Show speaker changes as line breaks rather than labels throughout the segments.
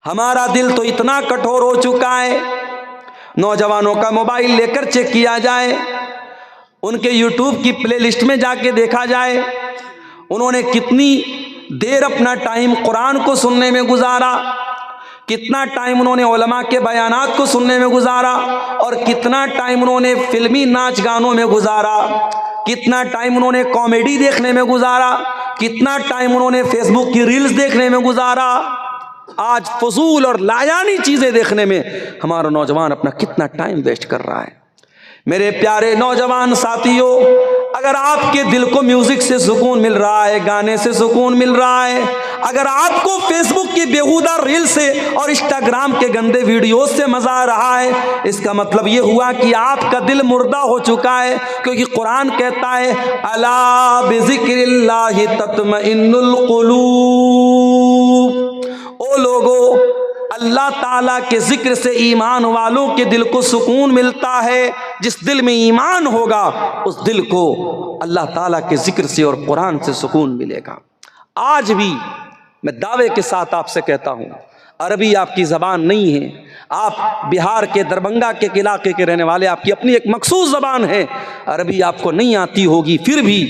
ہمارا دل تو اتنا کٹھور ہو چکا ہے، نوجوانوں کا موبائل لے کر چیک کیا جائے، ان کے یوٹیوب کی پلے لسٹ میں جا کے دیکھا جائے انہوں نے کتنی دیر اپنا ٹائم قرآن کو سننے میں گزارا، کتنا ٹائم انہوں نے علماء کے بیانات کو سننے میں گزارا، اور کتنا ٹائم انہوں نے فلمی ناچ گانوں میں گزارا، کتنا ٹائم انہوں نے کامیڈی دیکھنے میں گزارا، کتنا ٹائم انہوں نے فیس بک کی ریلز دیکھنے میں گزارا۔ آج فضول اور لایانی چیزیں دیکھنے میں ہمارا نوجوان اپنا کتنا ٹائم ویسٹ کر رہا ہے۔ میرے پیارے نوجوان ساتھیوں، اگر آپ کے دل کو میوزک سے سکون مل رہا ہے، گانے سے سکون مل رہا ہے، اگر آپ کو فیس بک کی بیہودہ ریل سے اور انسٹاگرام کے گندے ویڈیوز سے مزہ آ رہا ہے، اس کا مطلب یہ ہوا کہ آپ کا دل مردہ ہو چکا ہے، کیونکہ قرآن کہتا ہے الا بذکر اللہ تطمئن القلوب۔ او لوگو، اللہ تعالیٰ کے ذکر سے ایمان والوں کے دل کو سکون ملتا ہے۔ جس دل میں ایمان ہوگا اس دل کو اللہ تعالیٰ کے ذکر سے اور قرآن سے سکون ملے گا۔ آج بھی میں دعوے کے ساتھ آپ سے کہتا ہوں، عربی آپ کی زبان نہیں ہے، آپ بہار کے دربھنگا کے علاقے کے رہنے والے، آپ کی اپنی ایک مخصوص زبان ہے، عربی آپ کو نہیں آتی ہوگی، پھر بھی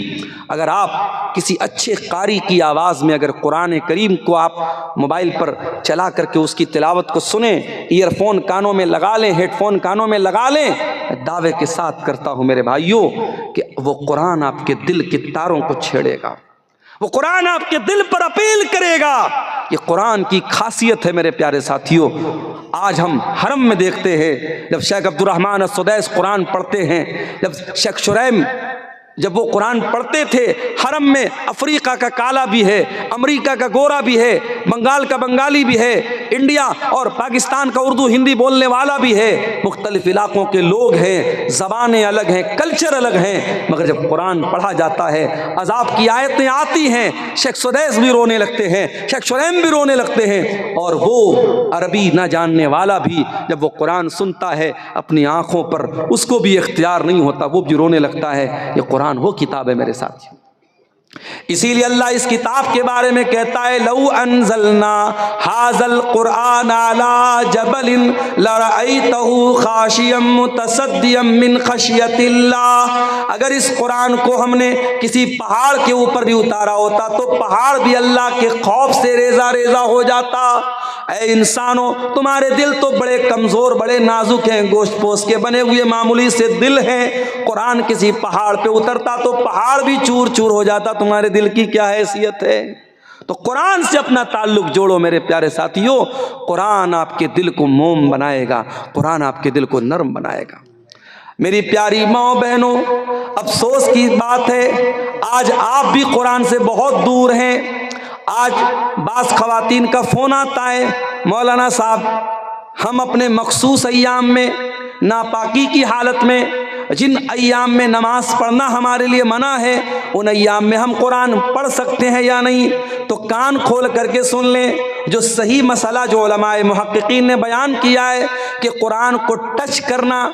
اگر آپ کسی اچھے قاری کی آواز میں اگر قرآن کریم کو آپ موبائل پر چلا کر کے اس کی تلاوت کو سنیں، ایئر فون کانوں میں لگا لیں، ہیڈ فون کانوں میں لگا لیں، میں دعوے کے ساتھ کرتا ہوں میرے بھائیوں کہ وہ قرآن آپ کے دل کے تاروں کو چھیڑے گا، وہ قرآن آپ کے دل پر اپیل کرے گا۔ یہ قرآن کی خاصیت ہے میرے پیارے ساتھیوں۔ آج ہم حرم میں دیکھتے ہیں جب شیخ عبد الرحمن السدیس قرآن پڑھتے ہیں، جب شیخ شریم جب وہ قرآن پڑھتے تھے، حرم میں افریقہ کا کالا بھی ہے، امریکہ کا گورا بھی ہے، بنگال کا بنگالی بھی ہے، انڈیا اور پاکستان کا اردو ہندی بولنے والا بھی ہے، مختلف علاقوں کے لوگ ہیں، زبانیں الگ ہیں، کلچر الگ ہیں، مگر جب قرآن پڑھا جاتا ہے، عذاب کی آیتیں آتی ہیں، شیخ سدیس بھی رونے لگتے ہیں، شیخ شریم بھی رونے لگتے ہیں، اور وہ عربی نہ جاننے والا بھی جب وہ قرآن سنتا ہے اپنی آنکھوں پر اس کو بھی اختیار نہیں ہوتا، وہ بھی رونے لگتا ہے۔ یہ قرآن وہ کتاب ہے میرے ساتھیوں۔ اسی لیے اللہ اس کتاب کے بارے میں کہتا ہے لو انزلنا ھذا القرآن علی جبل لرأیتہ خاشعا متصدعا من خشیۃ اللہ، اگر اس قرآن کو ہم نے کسی پہاڑ کے اوپر بھی اتارا ہوتا تو پہاڑ بھی اللہ کے خوف سے ریزہ ریزہ ہو جاتا۔ اے انسانوں، تمہارے دل تو بڑے کمزور، بڑے نازک ہیں، گوشت پوست کے بنے ہوئے معمولی سے دل ہیں، قرآن کسی پہاڑ پہ اترتا تو پہاڑ بھی چور چور ہو جاتا، تمہارے دل کی کیا حیثیت ہے؟ تو قرآن سے اپنا تعلق جوڑو میرے پیارے ساتھیوں، قرآن آپ کے دل کو موم بنائے گا، قرآن آپ کے دل کو نرم بنائے گا۔ میری پیاری ماں بہنوں، افسوس کی بات ہے آج آپ بھی قرآن سے بہت دور ہیں۔ آج بعض خواتین کا فون آتا ہے، مولانا صاحب ہم اپنے مخصوص ایام میں ناپاکی کی حالت میں، جن ایام میں نماز پڑھنا ہمارے لیے منع ہے، ان ایام میں ہم قرآن پڑھ سکتے ہیں یا نہیں؟ تو کان کھول کر کے سن لیں، جو صحیح مسئلہ جو علماء محققین نے بیان کیا ہے کہ قرآن کو ٹچ کرنا،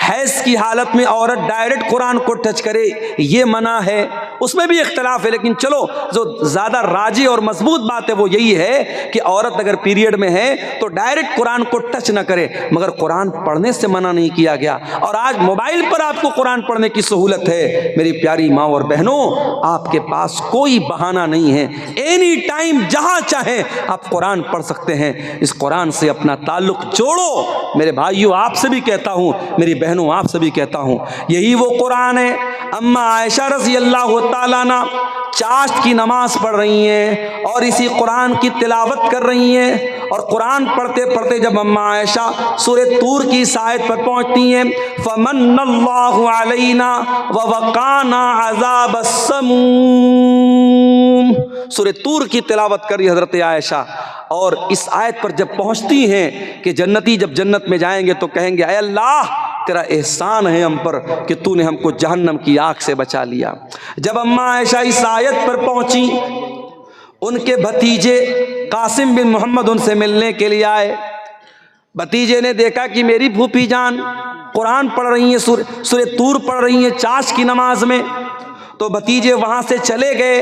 حیض کی حالت میں عورت ڈائریکٹ قرآن کو ٹچ کرے یہ منع ہے، اس میں بھی اختلاف ہے، لیکن چلو جو زیادہ راجح اور مضبوط بات ہے وہ یہی ہے کہ عورت اگر پیریڈ میں ہے تو ڈائریکٹ قرآن کو ٹچ نہ کرے، مگر قرآن پڑھنے سے منع نہیں کیا گیا۔ اور آج موبائل پر آپ کو قرآن پڑھنے کی سہولت ہے، میری پیاری ماں اور بہنوں، آپ کے پاس کوئی بہانہ نہیں ہے، اینی ٹائم جہاں چاہیں آپ قرآن پڑھ سکتے ہیں۔ اس قرآن سے اپنا تعلق جوڑو میرے بھائیوں، آپ سے بھی کہتا ہوں، میری بہنوں آپ سے بھی کہتا ہوں، یہی وہ قرآن ہے۔ اما عائشہ رضی اللہ تعالیٰ عنہ چاشت کی نماز پڑھ رہی ہیں اور اسی قرآن کی تلاوت کر رہی ہیں، اور قرآن پڑھتے پڑھتے جب اما عائشہ سورہ طور کی اس آیت پر پہنچتی ہیں فمن اللہ علینا ووقانا عذاب السموم، سورہ طور کی تلاوت کری حضرت عائشہ، اور اس آیت پر جب پہنچتی ہیں کہ جنتی جب جنت میں جائیں گے تو کہیں گے اے اللہ تیرا احسان ہے ہم پر کہ تو نے ہم کو جہنم کی آگ سے بچا لیا۔ جب اما عائشہ اس آیت پر پہنچی، ان کے بھتیجے قاسم بن محمد ان سے ملنے کے لیے آئے، بھتیجے نے دیکھا کہ میری پھوپھی جان قرآن پڑھ رہی ہیں، سورہ طور پڑھ رہی ہیں چاشت کی نماز میں، تو بھتیجے وہاں سے چلے گئے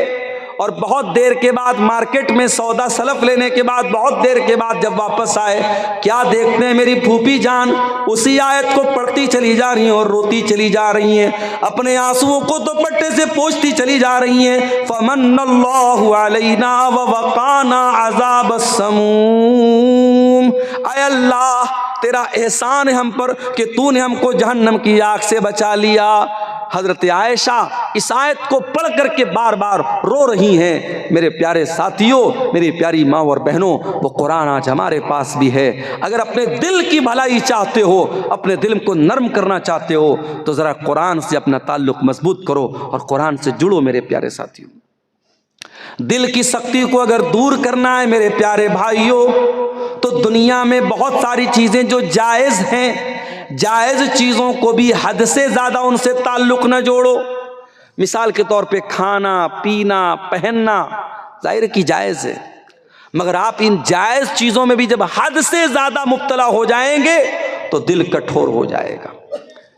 اور بہت دیر کے بعد مارکیٹ میں سودا سلف لینے کے بعد بہت دیر کے بعد جب واپس آئے، کیا دیکھتے ہیں میری پھوپھی جان اسی آیت کو پڑھتی چلی جا رہی ہیں اور روتی چلی جا رہی ہیں، اپنے آنسوؤں کو دوپٹے سے پوچھتی چلی جا رہی ہیں۔ فمن اللہ علینا ووقانا عذاب السموم، اے اللہ تیرا احسان ہے ہم پر کہ تو نے ہم کو جہنم کی آگ سے بچا لیا۔ حضرت عائشہ اس آیت کو پڑھ کر کے بار بار رو رہی ہیں۔ میرے پیارے ساتھیوں، میری پیاری ماں اور بہنوں، وہ قرآن آج ہمارے پاس بھی ہے۔ اگر اپنے دل کی بھلائی چاہتے ہو، اپنے دل کو نرم کرنا چاہتے ہو، تو ذرا قرآن سے اپنا تعلق مضبوط کرو اور قرآن سے جڑو میرے پیارے ساتھیوں۔ دل کی سختی کو اگر دور کرنا ہے میرے پیارے بھائیوں، تو دنیا میں بہت ساری چیزیں جو جائز ہیں، جائز چیزوں کو بھی حد سے زیادہ ان سے تعلق نہ جوڑو۔ مثال کے طور پہ کھانا پینا پہننا ظاہر کی جائز ہے، مگر آپ ان جائز چیزوں میں بھی جب حد سے زیادہ مبتلا ہو جائیں گے تو دل کٹھور ہو جائے گا۔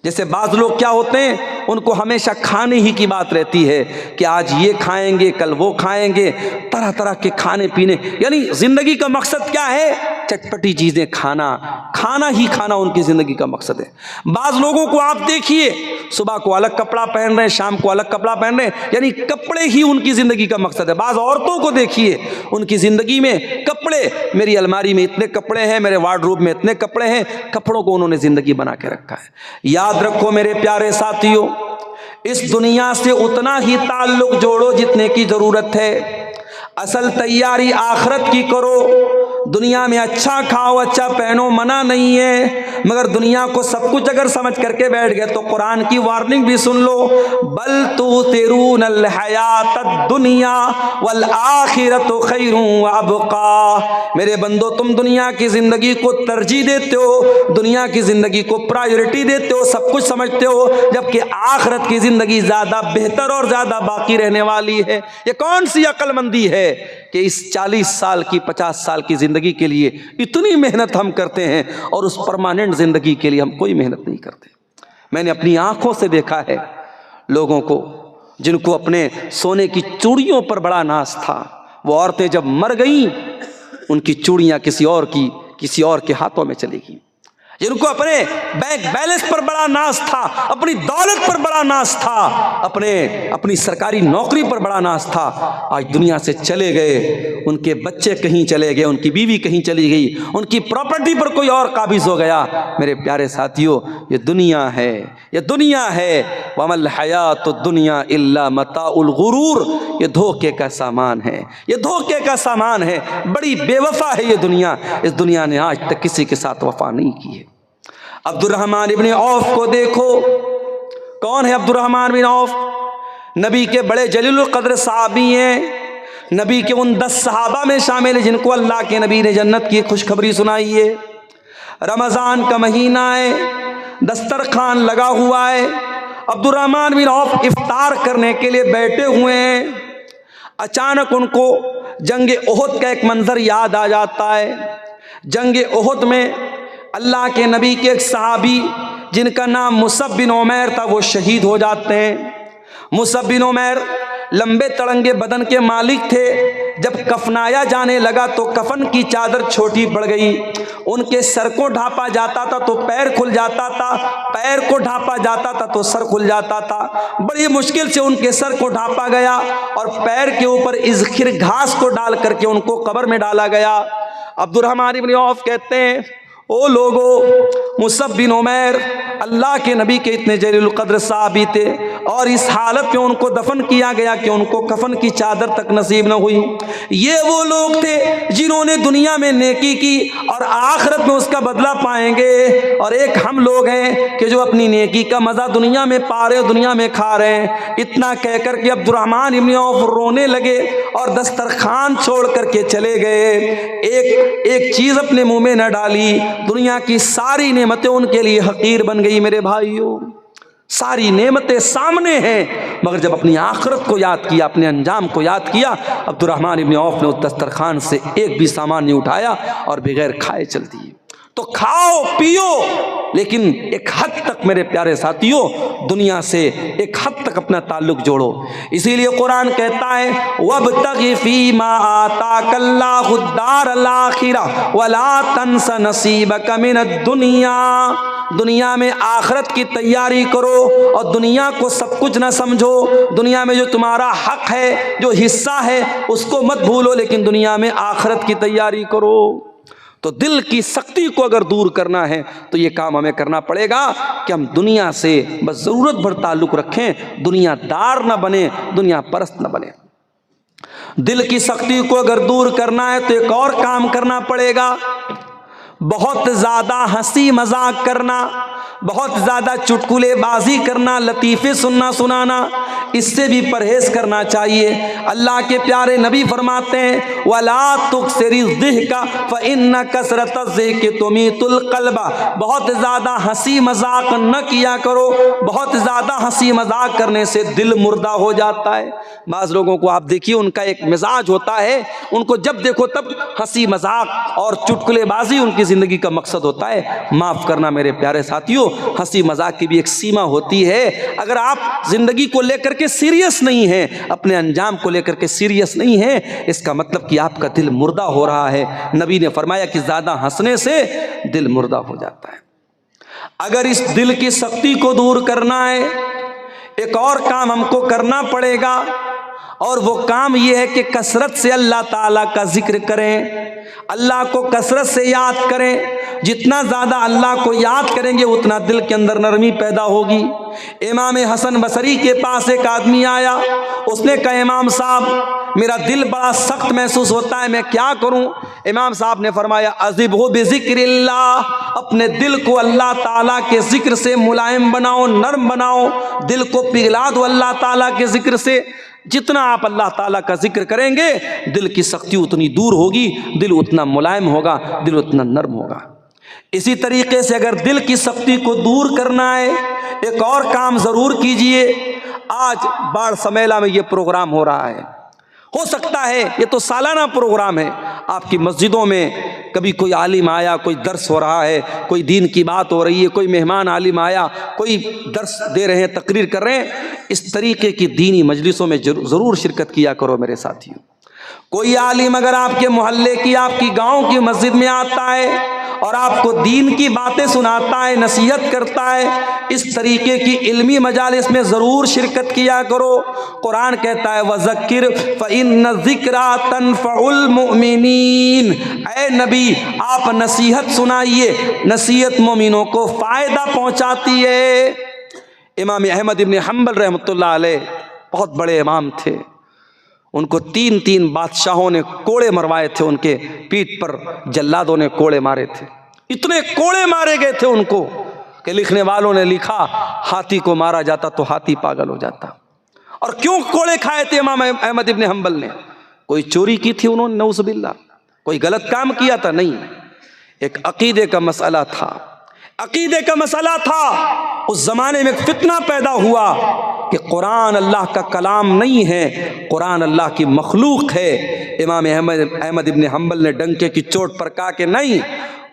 جیسے بعض لوگ کیا ہوتے ہیں، ان کو ہمیشہ کھانے ہی کی بات رہتی ہے کہ آج یہ کھائیں گے کل وہ کھائیں گے، طرح طرح کے کھانے پینے، یعنی زندگی کا مقصد کیا ہے؟ چٹپٹی چیزیں کھانا، کھانا ہی کھانا ان کی زندگی کا مقصد ہے۔ بعض لوگوں کو آپ دیکھیے صبح کو الگ کپڑا پہن رہے ہیں، شام کو الگ کپڑا پہن رہے ہیں، یعنی کپڑے ہی ان کی زندگی کا مقصد ہے۔ بعض عورتوں کو دیکھیے، ان کی زندگی میں کپڑے، میری الماری میں اتنے کپڑے ہیں، میرے وارڈروب میں اتنے کپڑے ہیں، کپڑوں کو انہوں نے زندگی بنا کے رکھا ہے۔ یاد رکھو میرے پیارے ساتھیوں، اس دنیا سے اتنا ہی تعلق جوڑو جتنے کی ضرورت ہے۔ اصل تیاری آخرت کی کرو۔ دنیا میں اچھا کھاؤ اچھا پہنو، منع نہیں ہے، مگر دنیا کو سب کچھ اگر سمجھ کر کے بیٹھ گئے تو قرآن کی وارننگ بھی سن لو، بل تؤثرون الحیات الدنیا والآخرۃ خیر وابقی۔ میرے بندو، تم دنیا کی زندگی کو ترجیح دیتے ہو، دنیا کی زندگی کو پرائیورٹی دیتے ہو، سب کچھ سمجھتے ہو، جبکہ آخرت کی زندگی زیادہ بہتر اور زیادہ باقی رہنے والی ہے۔ یہ کون سی عقل مندی ہے کہ اس 40 سال کی 50 سال کی زندگی کے لیے اتنی محنت ہم کرتے ہیں اور اس پرماننٹ زندگی کے لیے ہم کوئی محنت نہیں کرتے۔ میں نے اپنی آنکھوں سے دیکھا ہے لوگوں کو جن کو اپنے سونے کی چوڑیوں پر بڑا ناز تھا، وہ عورتیں جب مر گئیں ان کی چوڑیاں کسی اور کے ہاتھوں میں چلی گئیں۔ جن کو اپنے بینک بیلنس پر بڑا ناز تھا، اپنی دولت پر بڑا ناز تھا، اپنی سرکاری نوکری پر بڑا ناز تھا، آج دنیا سے چلے گئے۔ ان کے بچے کہیں چلے گئے، ان کی بیوی کہیں چلی گئی، ان کی پراپرٹی پر کوئی اور قابض ہو گیا۔ میرے پیارے ساتھیوں، یہ دنیا ہے، یہ دنیا ہے۔ وَمَا الْحَيَاةُ الدُّنْيَا إِلَّا مَتَاعُ الْغُرُورِ، یہ دھوکے کا سامان ہے، یہ دھوکے کا سامان ہے، بڑی بے وفا ہے یہ دنیا۔ اس دنیا نے آج تک کسی کے ساتھ وفا نہیں کی ہے۔ عبد الرحمن ابن عوف کو دیکھو، کون ہے عبد الرحمن بن عوف؟ نبی کے بڑے جلیل القدر صحابی ہیں، نبی کے ان 10 صحابہ میں شامل ہیں جن کو اللہ کے نبی نے جنت کی خوشخبری سنائی ہے۔ رمضان کا مہینہ ہے، دسترخوان لگا ہوا ہے، عبد الرحمن بن عوف افطار کرنے کے لیے بیٹھے ہوئے ہیں۔ اچانک ان کو جنگ احد کا ایک منظر یاد آ جاتا ہے۔ جنگ احد میں اللہ کے نبی کے ایک صحابی جن کا نام مصعب بن عمیر تھا، وہ شہید ہو جاتے ہیں۔ مصعب بن عمیر لمبے تڑنگے بدن کے مالک تھے۔ جب کفنایا جانے لگا تو کفن کی چادر چھوٹی پڑ گئی، ان کے سر کو ڈھانپا جاتا تھا تو پیر کھل جاتا تھا، پیر کو ڈھانپا جاتا تھا تو سر کھل جاتا تھا۔ بڑی مشکل سے ان کے سر کو ڈھانپا گیا اور پیر کے اوپر اذخر گھاس کو ڈال کر کے ان کو قبر میں ڈالا گیا۔ عبد الرحمن بن عوف کہتے ہیں، او لوگو، مصعب بن عمیر اللہ کے نبی کے اتنے جلیل القدر صحابی تھے اور اس حالت میں ان کو دفن کیا گیا کہ ان کو کفن کی چادر تک نصیب نہ ہوئی۔ یہ وہ لوگ تھے جنہوں نے دنیا میں نیکی کی اور آخرت میں اس کا بدلہ پائیں گے، اور ایک ہم لوگ ہیں کہ جو اپنی نیکی کا مزہ دنیا میں پا رہے، دنیا میں کھا رہے ہیں۔ اتنا کہہ کر کے عبد الرحمن ابن عوف رونے لگے اور دسترخوان چھوڑ کر کے چلے گئے۔ ایک چیز اپنے منہ میں نہ ڈالی، دنیا کی ساری نعمتیں ان کے لیے حقیر بن گئی۔ میرے بھائیوں، ساری نعمتیں سامنے ہیں، مگر جب اپنی آخرت کو یاد کیا، اپنے انجام کو یاد کیا، عبد الرحمن ابن عوف نے اس دسترخوان سے ایک بھی سامان نہیں اٹھایا اور بغیر کھائے چل دیے۔ تو کھاؤ پیو لیکن ایک حد تک میرے پیارے ساتھیوں دنیا سے ایک حد تک اپنا تعلق جوڑو۔ اسی لیے قرآن کہتا ہے وَابْتَغِ فِي مَا آتَاكَ اللَّهُ الدَّارَ الْآخِرَةَ وَلَا تَنْسَ نَصِيبَكَ مِنَ الدُّنْيَا، دنیا میں آخرت کی تیاری کرو اور دنیا کو سب کچھ نہ سمجھو، دنیا میں جو تمہارا حق ہے، جو حصہ ہے، اس کو مت بھولو، لیکن دنیا میں آخرت کی تیاری کرو۔ تو دل کی سختی کو اگر دور کرنا ہے تو یہ کام ہمیں کرنا پڑے گا کہ ہم دنیا سے بس ضرورت بھر تعلق رکھیں، دنیا دار نہ بنیں، دنیا پرست نہ بنیں۔ دل کی سختی کو اگر دور کرنا ہے تو ایک اور کام کرنا پڑے گا، بہت زیادہ ہنسی مذاق کرنا، بہت زیادہ چٹکلے بازی کرنا، لطیفے سننا سنانا، اس سے بھی پرہیز کرنا چاہیے۔ اللہ کے پیارے نبی فرماتے ہیں وَلَا تُكْثِرِ الضِّحْكَ فَإِنَّ كَثْرَةَ الضِّحْكِ تُمِيتُ الْقَلْبَ، بہت زیادہ ہنسی مذاق نہ کیا کرو، بہت زیادہ ہنسی مذاق کرنے سے دل مردہ ہو جاتا ہے۔ بعض لوگوں کو آپ دیکھیے ان کا ایک مزاج ہوتا ہے، ان کو جب دیکھو تب ہنسی مذاق اور چٹکلے بازی ان کی زندگی کا مقصد ہوتا ہے۔ معاف کرنا میرے پیارے ساتھیوں، ہنسی مذاق کی بھی ایک سیما ہوتی ہے۔ اگر آپ زندگی کو لے کر کے سیریس نہیں ہیں، اپنے انجام کو لے کر کے سیریس نہیں ہیں، اس کا مطلب کہ آپ کا دل مردہ ہو رہا ہے۔ نبی نے فرمایا کہ زیادہ ہنسنے سے دل مردہ ہو جاتا ہے۔ اگر اس دل کی سختی کو دور کرنا ہے، ایک اور کام ہم کو کرنا پڑے گا، اور وہ کام یہ ہے کہ کثرت سے اللہ تعالیٰ کا ذکر کریں، اللہ کو کثرت سے یاد کریں۔ جتنا زیادہ اللہ کو یاد کریں گے اتنا دل کے اندر نرمی پیدا ہوگی۔ امام حسن بصری کے پاس ایک آدمی آیا، اس نے کہا امام صاحب میرا دل بڑا سخت محسوس ہوتا ہے، میں کیا کروں؟ امام صاحب نے فرمایا عذبہ بذکر اللہ، اپنے دل کو اللہ تعالیٰ کے ذکر سے ملائم بناؤ، نرم بناؤ، دل کو پگھلا دو اللہ تعالیٰ کے ذکر سے۔ جتنا آپ اللہ تعالیٰ کا ذکر کریں گے دل کی سختی اتنی دور ہوگی، دل اتنا ملائم ہوگا، دل اتنا نرم ہوگا۔ اسی طریقے سے اگر دل کی سختی کو دور کرنا ہے ایک اور کام ضرور کیجئے۔ آج باڑ سمیلہ میں یہ پروگرام ہو رہا ہے، ہو سکتا ہے یہ تو سالانہ پروگرام ہے، آپ کی مسجدوں میں کبھی کوئی عالم آیا، کوئی درس ہو رہا ہے، کوئی دین کی بات ہو رہی ہے، کوئی مہمان عالم آیا، کوئی درس دے رہے ہیں، تقریر کر رہے ہیں۔ اس طریقے کی دینی مجلسوں میں ضرور شرکت کیا کرو میرے ساتھیوں۔ کوئی عالم اگر آپ کے محلے کی، آپ کی گاؤں کی مسجد میں آتا ہے اور آپ کو دین کی باتیں سناتا ہے، نصیحت کرتا ہے، اس طریقے کی علمی مجالس میں ضرور شرکت کیا کرو۔ قرآن کہتا ہے وَذَكِّرْ فَإِنَّ الذِّكْرَىٰ تَنفَعُ الْمُؤْمِنِينَ، اے نبی آپ نصیحت سنائیے، نصیحت مومنوں کو فائدہ پہنچاتی ہے۔ امام احمد ابن حنبل رحمۃ اللہ علیہ بہت بڑے امام تھے، ان کو تین بادشاہوں نے کوڑے مروائے تھے، ان کے پیٹھ پر جلادوں نے کوڑے مارے تھے، اتنے کوڑے مارے گئے تھے ان کو کہ لکھنے والوں نے لکھا ہاتھی کو مارا جاتا تو ہاتھی پاگل ہو جاتا۔ اور کیوں کوڑے کھائے تھے امام احمد ابن حنبل نے؟ کوئی چوری کی تھی انہوں نے نعوذ باللہ، کوئی غلط کام کیا تھا؟ نہیں، ایک عقیدے کا مسئلہ تھا، عقیدے کا مسئلہ تھا۔ اس زمانے میں ایک فتنہ پیدا ہوا کہ قرآن اللہ کا کلام نہیں ہے، قرآن اللہ کی مخلوق ہے۔ امام احمد ابن حنبل نے ڈنکے کی چوٹ پر کہا کہ نہیں،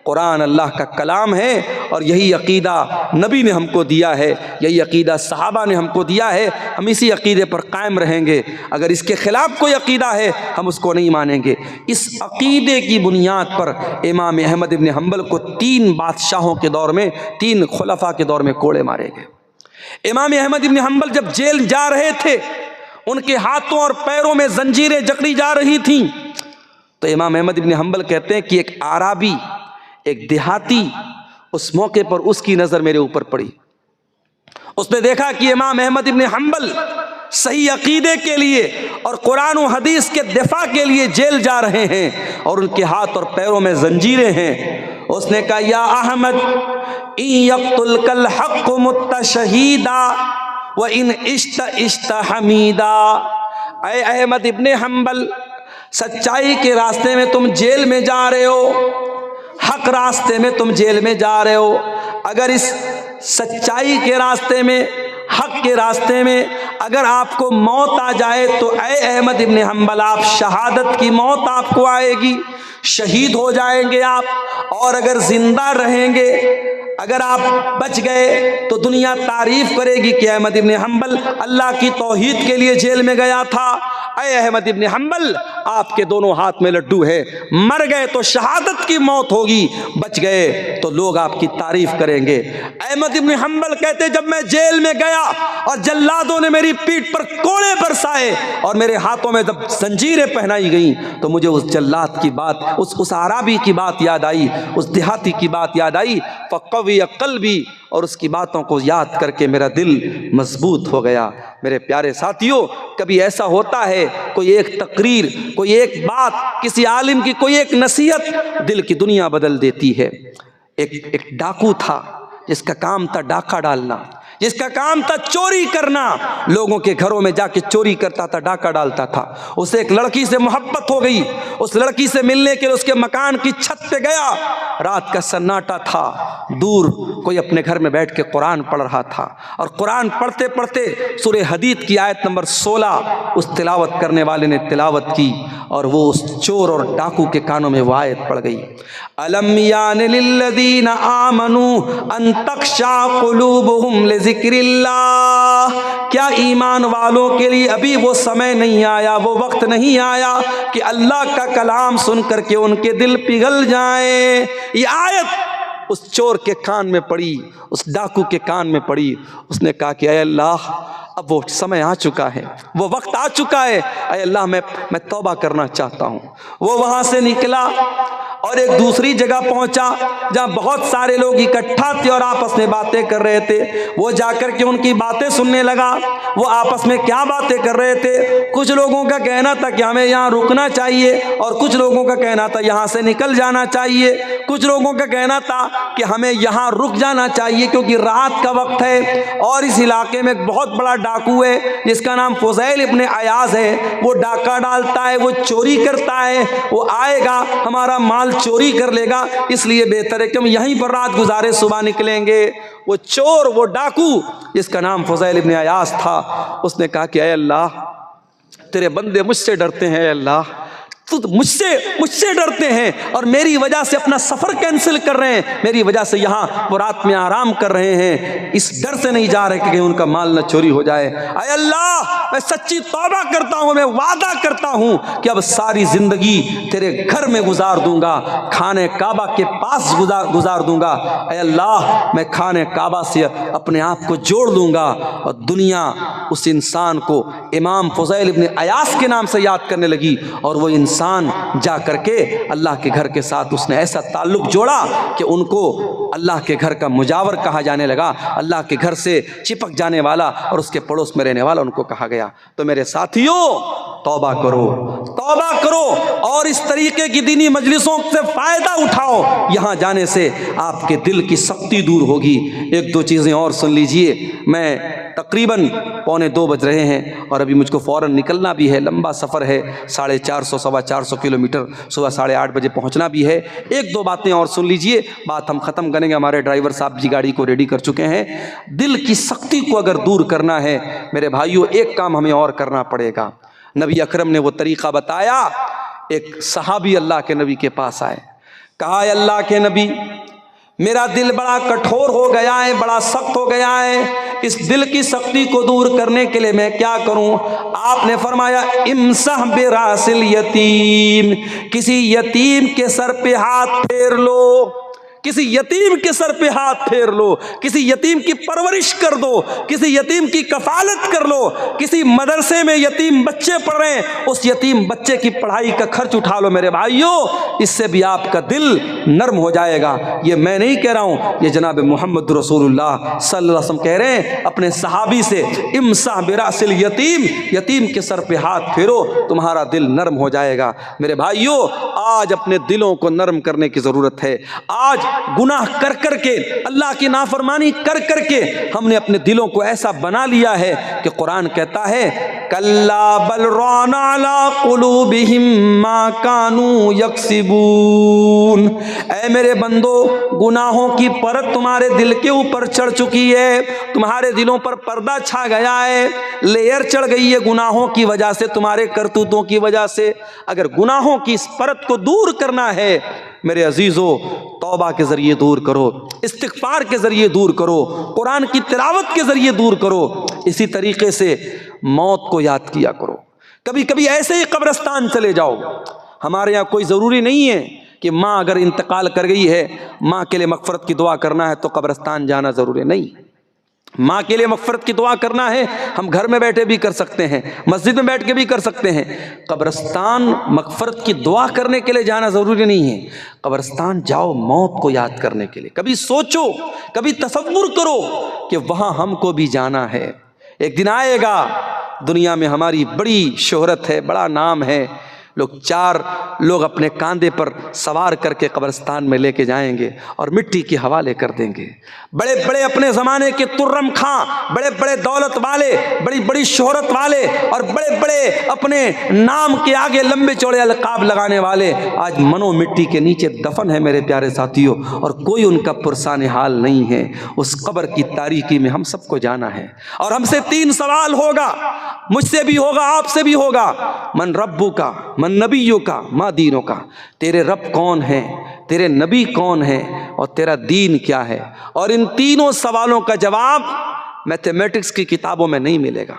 قرآن اللہ کا کلام ہے، اور یہی عقیدہ نبی نے ہم کو دیا ہے، یہی عقیدہ صحابہ نے ہم کو دیا ہے، ہم اسی عقیدے پر قائم رہیں گے، اگر اس کے خلاف کوئی عقیدہ ہے ہم اس کو نہیں مانیں گے۔ اس عقیدے کی بنیاد پر امام احمد ابن حنبل کو 3 بادشاہوں کے دور میں، 3 خلفاء کے دور میں کوڑے مارے گئے۔ امام احمد ابن حنبل جب جیل جا رہے تھے، ان کے ہاتھوں اور پیروں میں زنجیریں جکڑی جا رہی تھیں، تو امام احمد ابن حنبل کہتے ہیں کہ ایک اعرابی، ایک دیہاتی، اس موقع پر اس کی نظر میرے اوپر پڑی، اس نے دیکھا کہ امام احمد ابن حنبل صحیح عقیدے کے لیے اور قرآن و حدیث کے دفاع کے لیے جیل جا رہے ہیں اور ان کے ہاتھ اور پیروں میں زنجیریں ہیں۔ اس نے کہا یا احمد ان یقتلک الحق مت شہیدا وان عشت عشت حمیدا، اے احمد ابن حنبل سچائی کے راستے میں تم جیل میں جا رہے ہو، حق راستے میں تم جیل میں جا رہے ہو، اگر اس سچائی کے راستے میں، حق کے راستے میں اگر آپ کو موت آ جائے تو اے احمد ابن حنبل آپ شہادت کی موت آپ کو آئے گی، شہید ہو جائیں گے آپ، اور اگر زندہ رہیں گے، اگر آپ بچ گئے تو دنیا تعریف کرے گی کہ احمد ابن حنبل اللہ کی توحید کے لیے جیل میں گیا تھا۔ اے احمد ابن حنبل، آپ کے دونوں ہاتھ میں لڈو ہے، مر گئے تو شہادت کی موت ہوگی، بچ گئے تو لوگ آپ کی تعریف کریں گے۔ احمد ابن حنبل کہتے جب میں جیل میں گیا اور جلادوں نے میری پیٹھ پر کوڑے برسائے اور میرے ہاتھوں میں جب زنجیریں پہنائی گئیں تو مجھے اس جلاد کی بات، اس عرابی کی بات یاد آئی، اس دیہاتی کی بات یاد آئی، فقوی قلبی، اور اس کی باتوں کو یاد کر کے میرا دل مضبوط ہو گیا۔ میرے پیارے ساتھیوں، کبھی ایسا ہوتا ہے کوئی ایک تقریر، کوئی ایک بات، کسی عالم کی کوئی ایک نصیحت دل کی دنیا بدل دیتی ہے۔ ایک ڈاکو تھا جس کا کام تھا ڈاکہ ڈالنا، جس کا کام تھا چوری کرنا، لوگوں کے گھروں میں جا کے چوری کرتا تھا، ڈاکہ ڈالتا تھا۔ اسے ایک لڑکی سے محبت ہو گئی، اس لڑکی سے ملنے کے لیے اس کے مکان کی چھت پہ گیا، رات کا سناٹا تھا، دور کوئی اپنے گھر میں بیٹھ کے قرآن پڑھ رہا تھا، اور قرآن پڑھتے پڑھتے سورہ حدید کی آیت نمبر 16 اس تلاوت کرنے والے نے تلاوت کی، اور وہ اس چور اور ڈاکو کے کانوں میں وہ آیت پڑ گئی، الم یان للذین آمنوا ان تخشع قلوبہم لذکر اللہ، کیا ایمان والوں کے لیے ابھی وہ سمے نہیں آیا، وہ وقت نہیں آیا کہ اللہ کا کلام سن کر کے ان کے دل پگھل جائیں۔ یہ آیت اس چور کے کان میں پڑی، اس ڈاکو کے کان میں پڑی، اس نے کہا کہ اے اللہ اب وہ سمے آ چکا ہے، وہ وقت آ چکا ہے، اے اللہ میں توبہ کرنا چاہتا ہوں۔ وہ وہاں سے نکلا اور ایک دوسری جگہ پہنچا جہاں بہت سارے لوگ اکٹھا تھے اور آپس میں باتیں کر رہے تھے۔ وہ جا کر کے ان کی باتیں سننے لگا، وہ آپس میں کیا باتیں کر رہے تھے۔ کچھ لوگوں کا کہنا تھا کہ ہمیں یہاں رکنا چاہیے، اور کچھ لوگوں کا کہنا تھا یہاں سے نکل جانا چاہیے، کچھ لوگوں کا کہنا تھا کہ ہمیں یہاں رک جانا چاہیے کیونکہ رات کا وقت ہے، اور اس علاقے میں ایک بہت بڑا ڈاکو ہے جس کا نام فضیل ابن عیاض ہے، وہ ڈاکہ ڈالتا ہے، وہ چوری کرتا ہے، وہ آئے گا ہمارا مال چوری کر لے گا، اس لیے بہتر ہے کہ ہم یہیں پر رات گزارے صبح نکلیں گے۔ وہ چور، وہ ڈاکو جس کا نام فضیل ابن عیاض تھا، اس نے کہا کہ اے اللہ تیرے بندے مجھ سے ڈرتے ہیں، اے اللہ تو مجھ سے ڈرتے ہیں اور میری وجہ سے اپنا سفر کینسل کر رہے ہیں، میری وجہ سے یہاں وہ رات میں آرام کر رہے ہیں، اس ڈر سے نہیں جا رہے کہ ان کا مال نہ چوری ہو جائے۔ اے اللہ میں سچی توبہ کرتا ہوں، میں وعدہ کرتا ہوں کہ اب ساری زندگی تیرے گھر میں گزار دوں گا، خانہ کعبہ کے پاس گزار دوں گا۔ اے اللہ میں خانہ کعبہ سے اپنے آپ کو جوڑ لوں گا، اور دنیا اس انسان کو امام فضیل ابن عیاض کے نام سے یاد کرنے لگی، اور وہ انسان جا کر کے اللہ کے گھر کے ساتھ اس نے ایسا تعلق جوڑا کہ ان کو اللہ کے گھر کا مجاور کہا جانے لگا، اللہ کے گھر سے چپک جانے والا اور اس کے پڑوس میں رہنے والا ان کو کہا گیا۔ تو میرے ساتھیوں توبہ کرو، توبہ کرو، اور اس طریقے کی دینی مجلسوں سے فائدہ اٹھاؤ، یہاں جانے سے آپ کے دل کی سختی دور ہوگی۔ ایک دو چیزیں اور سن لیجئے، میں تقریباً 1:45 بج رہے ہیں اور ابھی مجھ کو فوراً نکلنا بھی ہے، لمبا سفر ہے، 450 سوا 400 کلومیٹر، صبح 8:30 بجے پہنچنا بھی ہے۔ ایک دو باتیں اور سن لیجئے، بات ہم ختم کریں گے، ہمارے ڈرائیور صاحب جی گاڑی کو ریڈی کر چکے ہیں۔ دل کی سختی کو اگر دور کرنا ہے میرے بھائیوں، ایک کام ہمیں اور کرنا پڑے گا۔ نبی اکرم نے وہ طریقہ بتایا۔ ایک صحابی اللہ کے نبی کے پاس آئے، کہا اے اللہ کے نبی میرا دل بڑا کٹھور ہو گیا ہے، بڑا سخت ہو گیا ہے، اس دل کی سختی کو دور کرنے کے لیے میں کیا کروں؟ آپ نے فرمایا امسح براس الیتیم، کسی یتیم کے سر پہ ہاتھ پھیر لو، کسی یتیم کے سر پہ ہاتھ پھیر لو، کسی یتیم کی پرورش کر دو، کسی یتیم کی کفالت کر لو، کسی مدرسے میں یتیم بچے پڑھ رہے ہیں اس یتیم بچے کی پڑھائی کا خرچ اٹھا لو میرے بھائیوں، اس سے بھی آپ کا دل نرم ہو جائے گا۔ یہ میں نہیں کہہ رہا ہوں، یہ جناب محمد رسول اللہ صلی اللہ علیہ وسلم کہہ رہے ہیں اپنے صحابی سے، امسح براس الیتیم، یتیم کے سر پہ ہاتھ پھیرو تمہارا دل نرم ہو جائے گا۔ میرے بھائیوں آج اپنے دلوں کو نرم کرنے کی ضرورت ہے۔ آج گناہ کر کر کے، اللہ کی نافرمانی کر کر کے ہم نے اپنے دلوں کو ایسا بنا لیا ہے کہ قرآن کہتا ہے کلا بل ران علی قلوبہم ما کانوا یکسبون، اے میرے بندو گناہوں کی پرت تمہارے دل کے اوپر چڑھ چکی ہے، تمہارے دلوں پر پردہ چھا گیا ہے، لیئر چڑھ گئی ہے گناہوں کی وجہ سے، تمہارے کرتوتوں کی وجہ سے۔ اگر گناہوں کی اس پرت کو دور کرنا ہے میرے عزیزو توبہ کے ذریعے دور کرو، استغفار کے ذریعے دور کرو، قرآن کی تلاوت کے ذریعے دور کرو، اسی طریقے سے موت کو یاد کیا کرو۔ کبھی کبھی ایسے ہی قبرستان چلے جاؤ۔ ہمارے یہاں کوئی ضروری نہیں ہے کہ ماں اگر انتقال کر گئی ہے ماں کے لیے مغفرت کی دعا کرنا ہے تو قبرستان جانا ضروری نہیں۔ ماں کے لیے مغفرت کی دعا کرنا ہے ہم گھر میں بیٹھے بھی کر سکتے ہیں، مسجد میں بیٹھ کے بھی کر سکتے ہیں۔ قبرستان مغفرت کی دعا کرنے کے لیے جانا ضروری نہیں ہے، قبرستان جاؤ موت کو یاد کرنے کے لیے۔ کبھی سوچو، کبھی تصور کرو کہ وہاں ہم کو بھی جانا ہے، ایک دن آئے گا۔ دنیا میں ہماری بڑی شہرت ہے، بڑا نام ہے، چار لوگ اپنے کاندھے پر سوار کر کے قبرستان میں لے کے جائیں گے اور مٹی کے حوالے کر دیں گے۔ بڑے بڑے اپنے زمانے کے ترم خاں، بڑے بڑے دولت والے، بڑی بڑی شہرت والے اور بڑے بڑے اپنے نام کے آگے لمبے چوڑے القاب لگانے والے آج منو مٹی کے نیچے دفن ہے میرے پیارے ساتھیوں، اور کوئی ان کا پرسان حال نہیں ہے۔ اس قبر کی تاریکی میں ہم سب کو جانا ہے اور ہم سے 3 سوال ہوگا، مجھ سے بھی ہوگا، آپ سے بھی ہوگا۔ من ربو کا، من نبیوں کا، ما دینوں کا، تیرے رب کون ہے، تیرے نبی کون ہے، اور تیرا دین کیا ہے۔ اور ان تینوں سوالوں کا جواب میتھمیٹکس کی کتابوں میں نہیں ملے گا،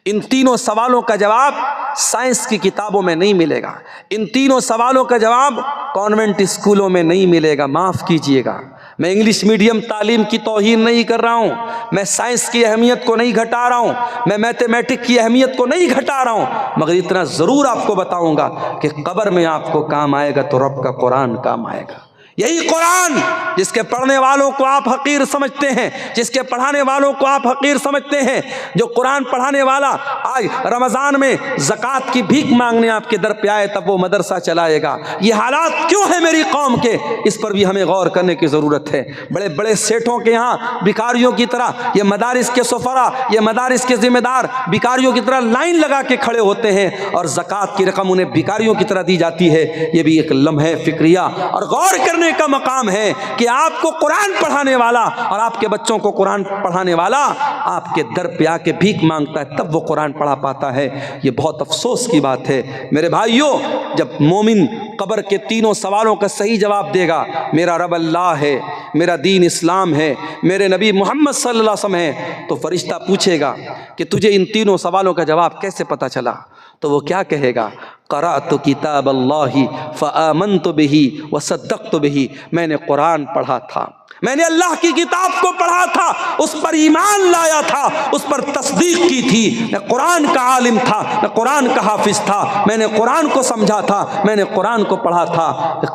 ان تینوں سوالوں کا جواب سائنس کی کتابوں میں نہیں ملے گا، ان تینوں سوالوں کا جواب کانوینٹ اسکولوں میں نہیں ملے گا۔ معاف کیجئے گا، میں انگلش میڈیم تعلیم کی توہین نہیں کر رہا ہوں، میں سائنس کی اہمیت کو نہیں گھٹا رہا ہوں، میں میتھمیٹک کی اہمیت کو نہیں گھٹا رہا ہوں، مگر اتنا ضرور آپ کو بتاؤں گا کہ قبر میں آپ کو کام آئے گا تو رب کا قرآن کام آئے گا۔ یہی قرآن جس کے پڑھنے والوں کو آپ حقیر سمجھتے ہیں، جس کے پڑھانے والوں کو آپ حقیر سمجھتے ہیں، جو قرآن پڑھانے والا آج رمضان میں زکوٰۃ کی بھیک مانگنے آپ کے در پہ آئے تب وہ مدرسہ چلائے گا۔ یہ حالات کیوں ہیں میری قوم کے، اس پر بھی ہمیں غور کرنے کی ضرورت ہے۔ بڑے بڑے سیٹھوں کے یہاں بھکاریوں کی طرح یہ مدارس کے سفرا، یہ مدارس کے ذمہ دار بھکاریوں کی طرح لائن لگا کے کھڑے ہوتے ہیں اور زکوٰۃ کی رقم انہیں بھکاریوں کی طرح دی جاتی ہے۔ یہ بھی ایک لمحہ فکریہ اور غور کرنے کا مقام ہے کہ آپ کو قرآن پڑھانے والا اور آپ کے بچوں کو قرآن پڑھانے والا آپ کے در پہ آ کے بھیک مانگتا ہے تب وہ قرآن پڑھا پاتا ہے۔ یہ بہت افسوس کی بات ہے میرے بھائیوں۔ جب مومن قبر کے تینوں سوالوں کا صحیح جواب دے گا، میرا رب اللہ ہے، میرا دین اسلام ہے، میرے نبی محمد صلی اللہ علیہ وسلم ہے، تو فرشتہ پوچھے گا کہ تجھے ان تینوں سوالوں کا جواب کیسے پتا چلا؟ تو وہ کیا کہے گا؟ قرأت کتاب اللہ فآمنت بہ وصدقت بہ، میں نے قرآن پڑھا تھا، میں نے اللہ کی کتاب کو پڑھا تھا، اس پر ایمان لایا تھا، اس پر تصدیق کی تھی۔ میں قرآن کا عالم تھا، میں قرآن کا حافظ تھا، میں نے قرآن کو سمجھا تھا، میں نے قرآن کو پڑھا تھا۔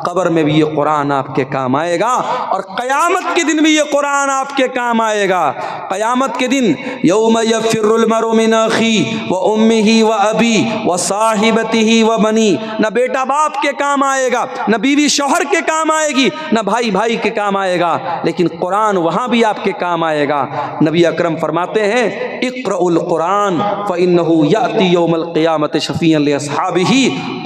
قبر میں بھی یہ قرآن آپ کے کام آئے گا اور قیامت کے دن بھی یہ قرآن آپ کے کام آئے گا۔ قیامت کے دن یوم یفر المرء من اخیہ وامہ وابی وصاحبتہ وبنی، نہ بیٹا باپ کے کام آئے گا، نہ بیوی شوہر کے کام آئے گی، نہ بھائی بھائی کے کام آئے گا، لیکن قرآن وہاں بھی آپ کے کام آئے گا۔ نبی اکرم فرماتے ہیں اقرأوا القرآن فإنه یأتی یوم القیامت شفیعا لأصحابہ،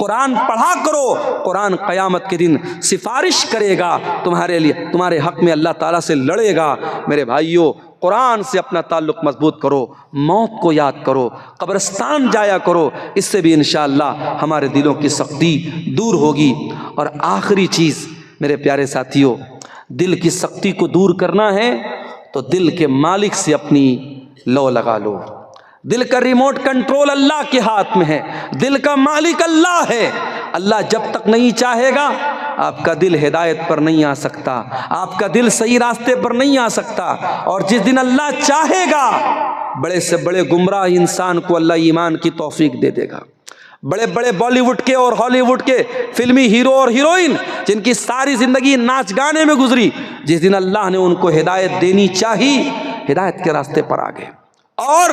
قرآن پڑھا کرو، قرآن قیامت کے دن سفارش کرے گا تمہارے لیے، تمہارے حق میں اللہ تعالیٰ سے لڑے گا۔ میرے بھائیوں، قرآن سے اپنا تعلق مضبوط کرو، موت کو یاد کرو، قبرستان جایا کرو، اس سے بھی انشاءاللہ ہمارے دلوں کی سختی دور ہوگی۔ اور آخری چیز میرے پیارے ساتھیوں، دل کی سختی کو دور کرنا ہے تو دل کے مالک سے اپنی لو لگا لو۔ دل کا ریموٹ کنٹرول اللہ کے ہاتھ میں ہے، دل کا مالک اللہ ہے۔ اللہ جب تک نہیں چاہے گا آپ کا دل ہدایت پر نہیں آ سکتا، آپ کا دل صحیح راستے پر نہیں آ سکتا، اور جس دن اللہ چاہے گا بڑے سے بڑے گمراہ انسان کو اللہ ایمان کی توفیق دے دے گا۔ بڑے بڑے بالی ووڈ کے اور ہالی ووڈ کے فلمی ہیرو اور ہیروئن جن کی ساری زندگی ناچ گانے میں گزری، جس دن اللہ نے ان کو ہدایت دینی چاہی ہدایت کے راستے پر آ گئے، اور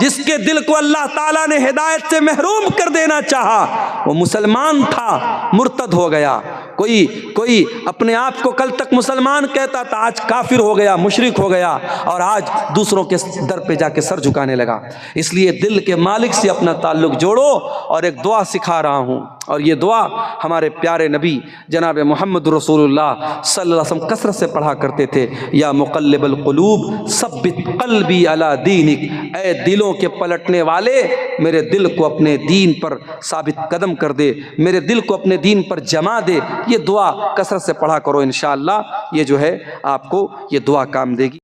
جس کے دل کو اللہ تعالیٰ نے ہدایت سے محروم کر دینا چاہا وہ مسلمان تھا، مرتد ہو گیا۔ کوئی اپنے آپ کو کل تک مسلمان کہتا تھا، آج کافر ہو گیا، مشرک ہو گیا، اور آج دوسروں کے در پہ جا کے سر جھکانے لگا۔ اس لیے دل کے مالک سے اپنا تعلق جوڑو اور ایک دعا سکھا رہا ہوں، اور یہ دعا ہمارے پیارے نبی جناب محمد رسول اللہ صلی اللہ علیہ وسلم کثرت سے پڑھا کرتے تھے۔ یا مقلب القلوب ثبت قلبی علی دینک، اے دلوں کے پلٹنے والے میرے دل کو اپنے دین پر ثابت قدم کر دے، میرے دل کو اپنے دین پر جما دے۔ یہ دعا کثرت سے پڑھا کرو، انشاءاللہ یہ جو ہے آپ کو یہ دعا کام دے گی۔